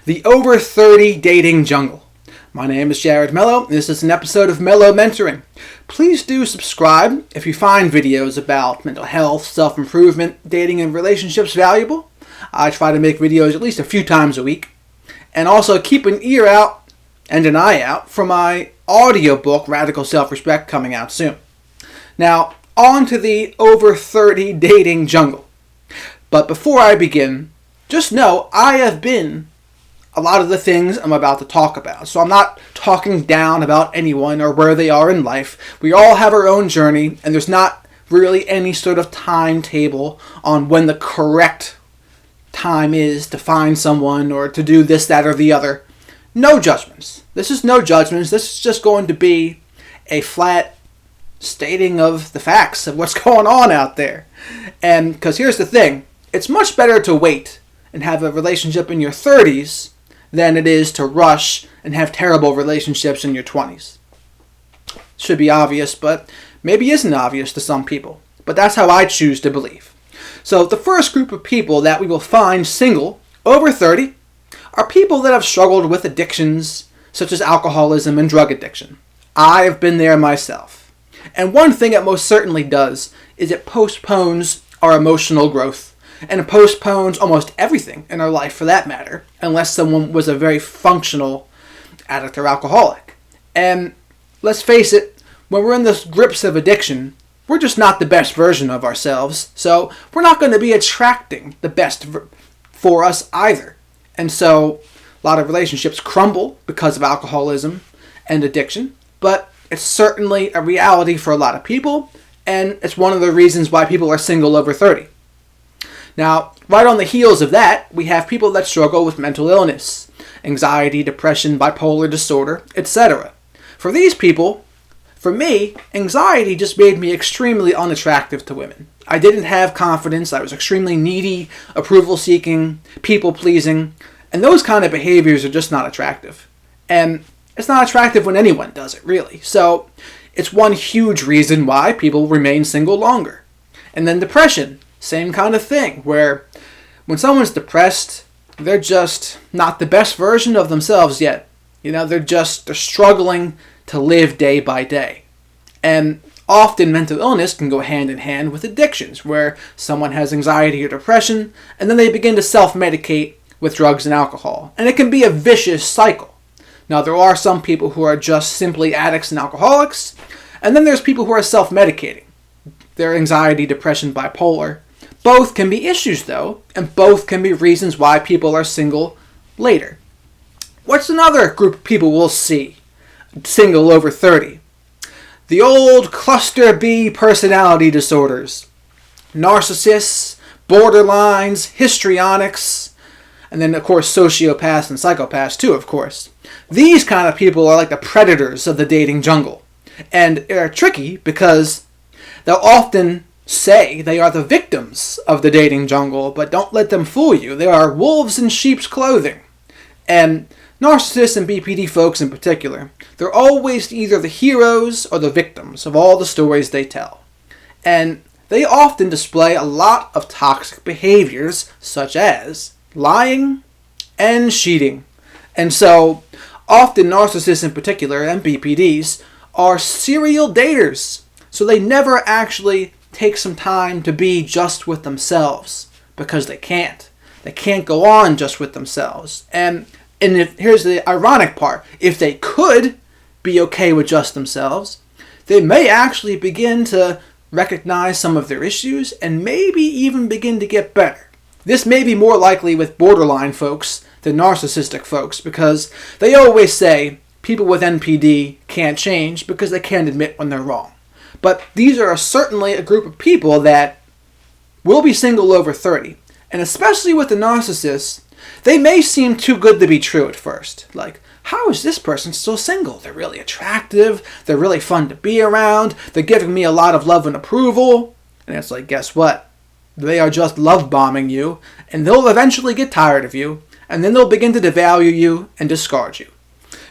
The Over 30 Dating Jungle. My name is Jared Mello, and this is an episode of Mello Mentoring. Please do subscribe if you find videos about mental health, self-improvement, dating, and relationships valuable. I try to make videos at least a few times a week. And also keep an ear out and an eye out for my audiobook, Radical Self-Respect, coming out soon. Now, on to the Over 30 Dating Jungle. But before I begin, just know I have been a lot of the things I'm about to talk about. So I'm not talking down about anyone or where they are in life. We all have our own journey, and there's not really any sort of timetable on when the correct time is to find someone or to do this, that, or the other. No judgments. This is no judgments. This is just going to be a flat stating of the facts of what's going on out there. And because here's the thing, it's much better to wait and have a relationship in your 30s than it is to rush and have terrible relationships in your 20s. Should be obvious, but maybe isn't obvious to some people. But that's how I choose to believe. So the first group of people that we will find single over 30 are people that have struggled with addictions such as alcoholism and drug addiction. I have been there myself. And one thing it most certainly does is it postpones our emotional growth. And it postpones almost everything in our life for that matter, unless someone was a very functional addict or alcoholic. And let's face it, when we're in the grips of addiction, we're just not the best version of ourselves, so we're not going to be attracting the best for us either. And so a lot of relationships crumble because of alcoholism and addiction, but it's certainly a reality for a lot of people, and it's one of the reasons why people are single over 30. Now, right on the heels of that, we have people that struggle with mental illness, anxiety, depression, bipolar disorder, etc. For these people, for me, anxiety just made me extremely unattractive to women. I didn't have confidence, I was extremely needy, approval-seeking, people-pleasing, and those kind of behaviors are just not attractive. And it's not attractive when anyone does it, really. So, it's one huge reason why people remain single longer. And then depression. Same kind of thing, where when someone's depressed, they're just not the best version of themselves yet. You know, they're struggling to live day by day. And often mental illness can go hand in hand with addictions, where someone has anxiety or depression, and then they begin to self-medicate with drugs and alcohol. And it can be a vicious cycle. Now, there are some people who are just simply addicts and alcoholics, and then there's people who are self-medicating. Their anxiety, depression, bipolar. Both can be issues, though, and both can be reasons why people are single later. What's another group of people we'll see single over 30? The old cluster B personality disorders. Narcissists, borderlines, histrionics, and then, of course, sociopaths and psychopaths, too, of course. These kind of people are like the predators of the dating jungle. And they're tricky because they'll often say they are the victims of the dating jungle, but don't let them fool you. They are wolves in sheep's clothing. And narcissists and BPD folks in particular, they're always either the heroes or the victims of all the stories they tell. And they often display a lot of toxic behaviors, such as lying and cheating. And so, often narcissists in particular, and BPDs, are serial daters. So they never actually take some time to be just with themselves, because they can't. They can't go on just with themselves. And here's the ironic part. If they could be okay with just themselves, they may actually begin to recognize some of their issues and maybe even begin to get better. This may be more likely with borderline folks than narcissistic folks, because they always say people with NPD can't change because they can't admit when they're wrong. But these are certainly a group of people that will be single over 30. And especially with the narcissists, they may seem too good to be true at first. Like, how is this person still single? They're really attractive. They're really fun to be around. They're giving me a lot of love and approval. And it's like, guess what? They are just love bombing you. And they'll eventually get tired of you. And then they'll begin to devalue you and discard you.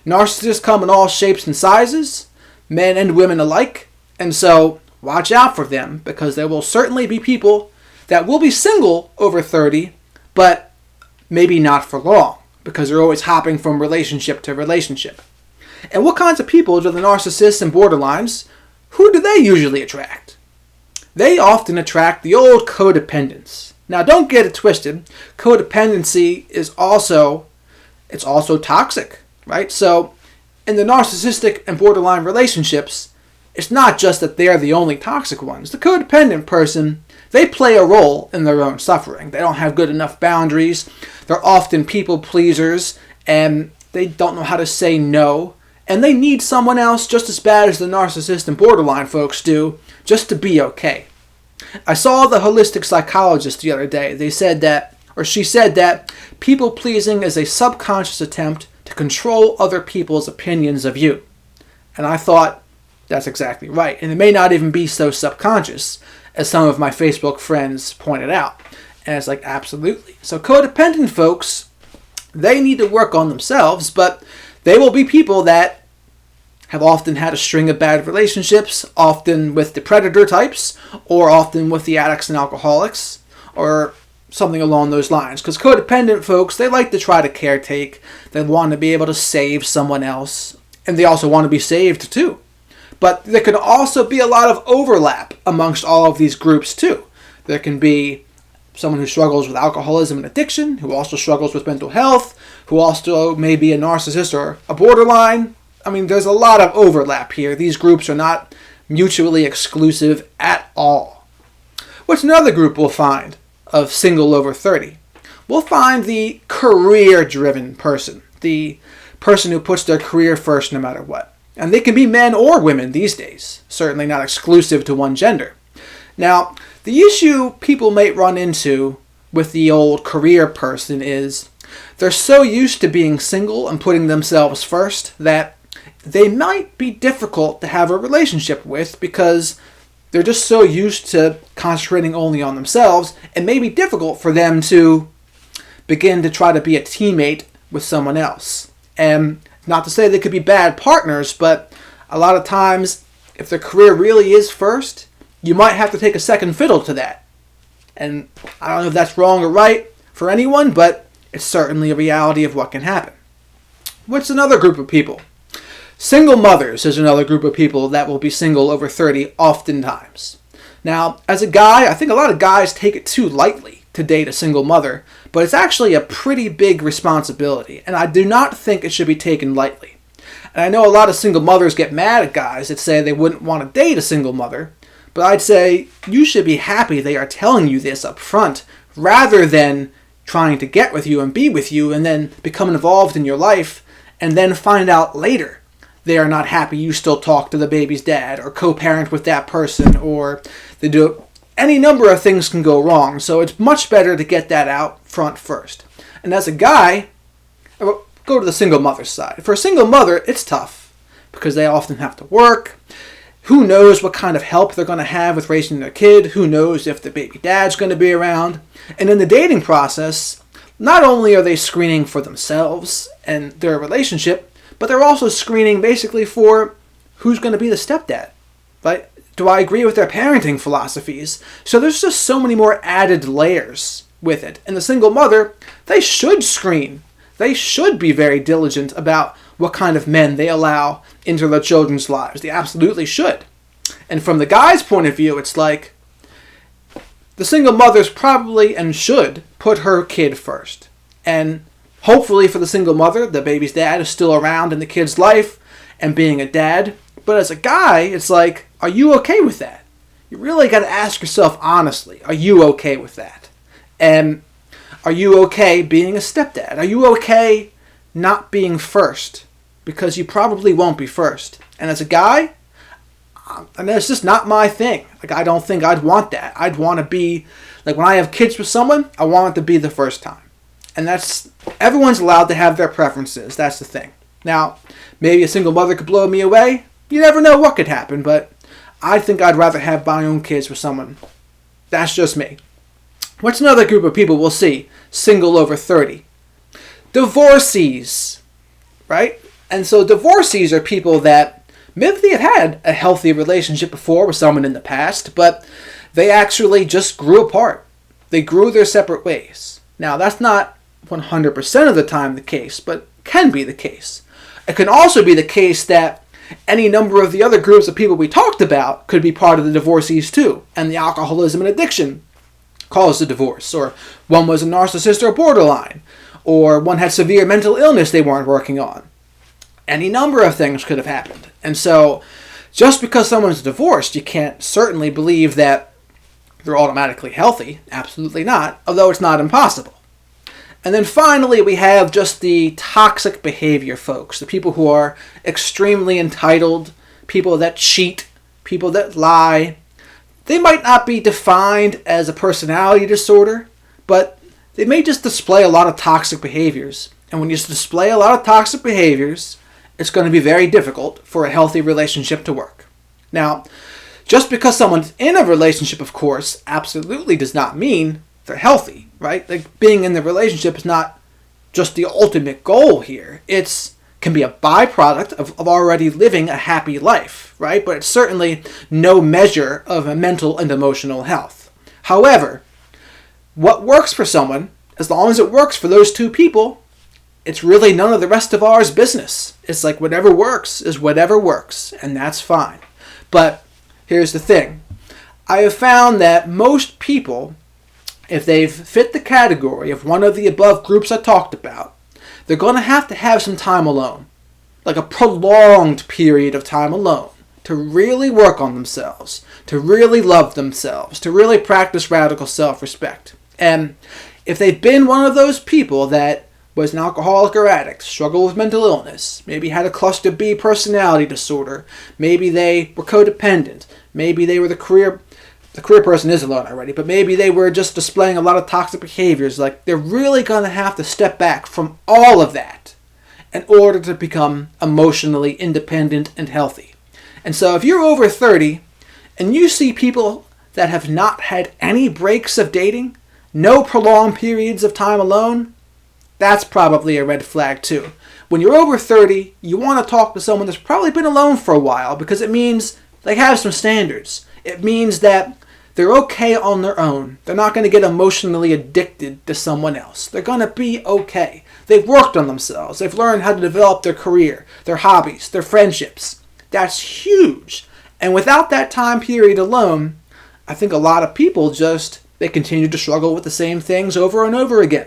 Narcissists come in all shapes and sizes, men and women alike. And so, watch out for them, because there will certainly be people that will be single over 30, but maybe not for long. because they're always hopping from relationship to relationship. And what kinds of people do the narcissists and borderlines, who do they usually attract? They often attract the old codependents. Now don't get it twisted. Codependency is also toxic, right? So in the narcissistic and borderline relationships, it's not just that they're the only toxic ones. The codependent person, they play a role in their own suffering. They don't have good enough boundaries. They're often people pleasers, and they don't know how to say no. And they need someone else just as bad as the narcissist and borderline folks do, just to be okay. I saw the holistic psychologist the other day. She said that people pleasing is a subconscious attempt to control other people's opinions of you. And I thought, that's exactly right. And it may not even be so subconscious, as some of my Facebook friends pointed out. And it's like, absolutely. So codependent folks, they need to work on themselves, but they will be people that have often had a string of bad relationships, often with the predator types, or often with the addicts and alcoholics, or something along those lines. Because codependent folks, they like to try to caretake. They want to be able to save someone else. And they also want to be saved too. But there can also be a lot of overlap amongst all of these groups too. There can be someone who struggles with alcoholism and addiction, who also struggles with mental health, who also may be a narcissist or a borderline. I mean, there's a lot of overlap here. These groups are not mutually exclusive at all. What's another group we'll find of single over 30? We'll find the career-driven person, the person who puts their career first no matter what. And they can be men or women these days, certainly not exclusive to one gender. Now, the issue people might run into with the old career person is they're so used to being single and putting themselves first that they might be difficult to have a relationship with because they're just so used to concentrating only on themselves. It may be difficult for them to begin to try to be a teammate with someone else. And not to say they could be bad partners, but a lot of times, if their career really is first, you might have to take a second fiddle to that. And I don't know if that's wrong or right for anyone, but it's certainly a reality of what can happen. What's another group of people? Single mothers is another group of people that will be single over 30 oftentimes. Now, as a guy, I think a lot of guys take it too lightly to date a single mother, but it's actually a pretty big responsibility, and I do not think it should be taken lightly. And I know a lot of single mothers get mad at guys that say they wouldn't want to date a single mother, but I'd say you should be happy they are telling you this up front, rather than trying to get with you and be with you and then become involved in your life and then find out later they are not happy you still talk to the baby's dad or co-parent with that person, or they do. Any number of things can go wrong, so it's much better to get that out front first. And as a guy, go to the single mother side. For a single mother, it's tough because they often have to work. Who knows what kind of help they're going to have with raising their kid? Who knows if the baby dad's going to be around? And in the dating process, not only are they screening for themselves and their relationship, but they're also screening basically for who's going to be the stepdad. Right? Do I agree with their parenting philosophies? So there's just so many more added layers with it. And the single mother, they should screen. They should be very diligent about what kind of men they allow into their children's lives. They absolutely should. And from the guy's point of view, it's like the single mother's probably and should put her kid first. And hopefully for the single mother, the baby's dad is still around in the kid's life and being a dad. But as a guy, it's like, are you okay with that? You really got to ask yourself honestly, are you okay with that? And are you okay being a stepdad? Are you okay not being first? Because you probably won't be first. And as a guy, and it's just not my thing. Like, I don't think I'd want that. I'd want to be, like, when I have kids with someone, I want it to be the first time. And everyone's allowed to have their preferences. That's the thing. Now, maybe a single mother could blow me away. You never know what could happen, but I think I'd rather have my own kids with someone. That's just me. What's another group of people we'll see? Single over 30. Divorcees, right? And so divorcees are people that maybe they had a healthy relationship before with someone in the past, but they actually just grew apart. They grew their separate ways. Now, that's not 100% of the time the case, but can be the case. It can also be the case that any number of the other groups of people we talked about could be part of the divorcees too, and the alcoholism and addiction caused the divorce, or one was a narcissist or borderline, or one had severe mental illness they weren't working on. Any number of things could have happened. And so, just because someone's divorced, you can't certainly believe that they're automatically healthy. Absolutely not, although it's not impossible. And then finally, we have just the toxic behavior folks, the people who are extremely entitled, people that cheat, people that lie. They might not be defined as a personality disorder, but they may just display a lot of toxic behaviors. And when you display a lot of toxic behaviors, it's going to be very difficult for a healthy relationship to work. Now, just because someone's in a relationship, of course, absolutely does not mean they're healthy, right? Like, being in the relationship is not just the ultimate goal here. It can be a byproduct of already living a happy life, right? But it's certainly no measure of a mental and emotional health. However, what works for someone, as long as it works for those two people, it's really none of the rest of ours business. It's like whatever works is whatever works, and that's fine. But here's the thing. I have found that most people, if they've fit the category of one of the above groups I talked about, they're going to have some time alone, like a prolonged period of time alone, to really work on themselves, to really love themselves, to really practice radical self-respect. And if they've been one of those people that was an alcoholic or addict, struggled with mental illness, maybe had a cluster B personality disorder, maybe they were codependent, maybe they were the career person is alone already, but maybe they were just displaying a lot of toxic behaviors, like they're really going to have to step back from all of that in order to become emotionally independent and healthy. And so if you're over 30 and you see people that have not had any breaks of dating, no prolonged periods of time alone, that's probably a red flag too. When you're over 30, you want to talk to someone that's probably been alone for a while, because it means they have some standards. It means that they're okay on their own. They're not going to get emotionally addicted to someone else. They're going to be okay. They've worked on themselves. They've learned how to develop their career, their hobbies, their friendships. That's huge. And without that time period alone, I think a lot of people they continue to struggle with the same things over and over again.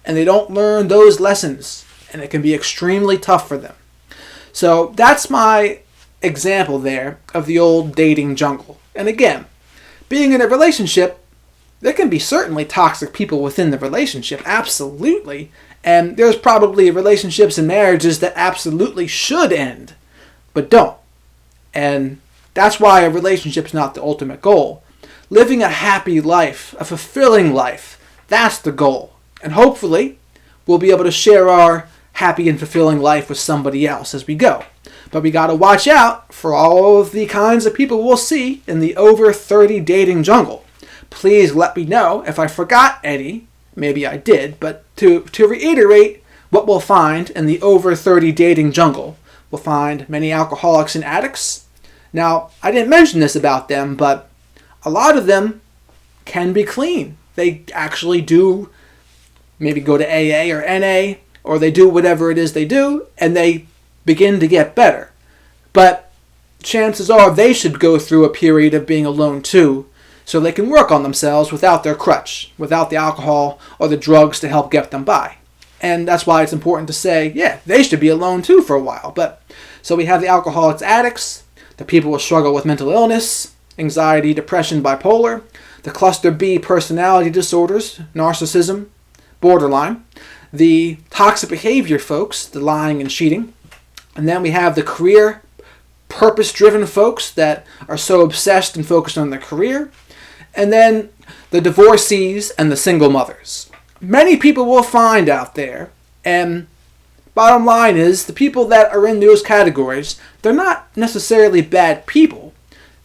And they don't learn those lessons. And it can be extremely tough for them. So that's my example there of the old dating jungle. And again, being in a relationship, there can be certainly toxic people within the relationship, absolutely. And there's probably relationships and marriages that absolutely should end, but don't. And that's why a relationship's not the ultimate goal. Living a happy life, a fulfilling life, that's the goal. And hopefully, we'll be able to share our happy and fulfilling life with somebody else as we go. But we gotta watch out for all of the kinds of people we'll see in the over 30 dating jungle. Please let me know if I forgot any. Maybe I did, but to reiterate what we'll find in the over 30 dating jungle, we'll find many alcoholics and addicts. Now, I didn't mention this about them, but a lot of them can be clean. They actually do maybe go to AA or NA, or they do whatever it is they do, and they begin to get better. But chances are they should go through a period of being alone too, so they can work on themselves without their crutch, without the alcohol or the drugs to help get them by. And that's why it's important to say, yeah, they should be alone too for a while. But so we have the alcoholics, addicts, the people who struggle with mental illness, anxiety, depression, bipolar, the cluster B personality disorders, narcissism, borderline, the toxic behavior folks, the lying and cheating, and then we have the career, purpose-driven folks that are so obsessed and focused on their career, and then the divorcees and the single mothers. Many people will find out there, and bottom line is, the people that are in those categories, they're not necessarily bad people.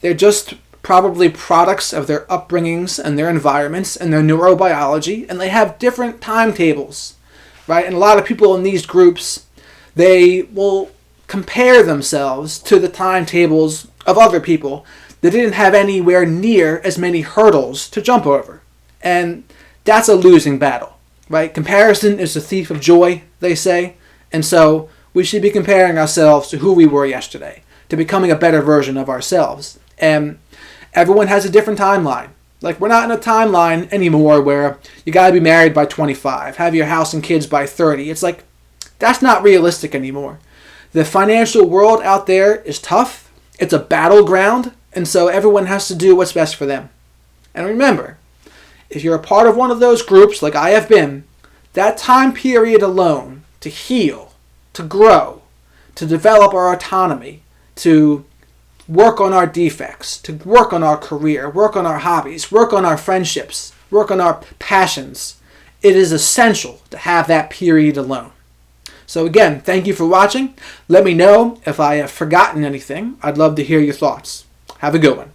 They're just probably products of their upbringings and their environments and their neurobiology, and they have different timetables, right? And a lot of people in these groups, they will compare themselves to the timetables of other people that didn't have anywhere near as many hurdles to jump over. And that's a losing battle. right? Comparison is the thief of joy, they say. And so we should be comparing ourselves to who we were yesterday, to becoming a better version of ourselves. And everyone has a different timeline. Like, we're not in a timeline anymore where you got to be married by 25, have your house and kids by 30. It's like, that's not realistic anymore. The financial world out there is tough. It's a battleground. And so everyone has to do what's best for them. And remember, if you're a part of one of those groups like I have been, that time period alone to heal, to grow, to develop our autonomy, to work on our defects, to work on our career, work on our hobbies, work on our friendships, work on our passions, it is essential to have that period alone. So again, thank you for watching. Let me know if I have forgotten anything. I'd love to hear your thoughts. Have a good one.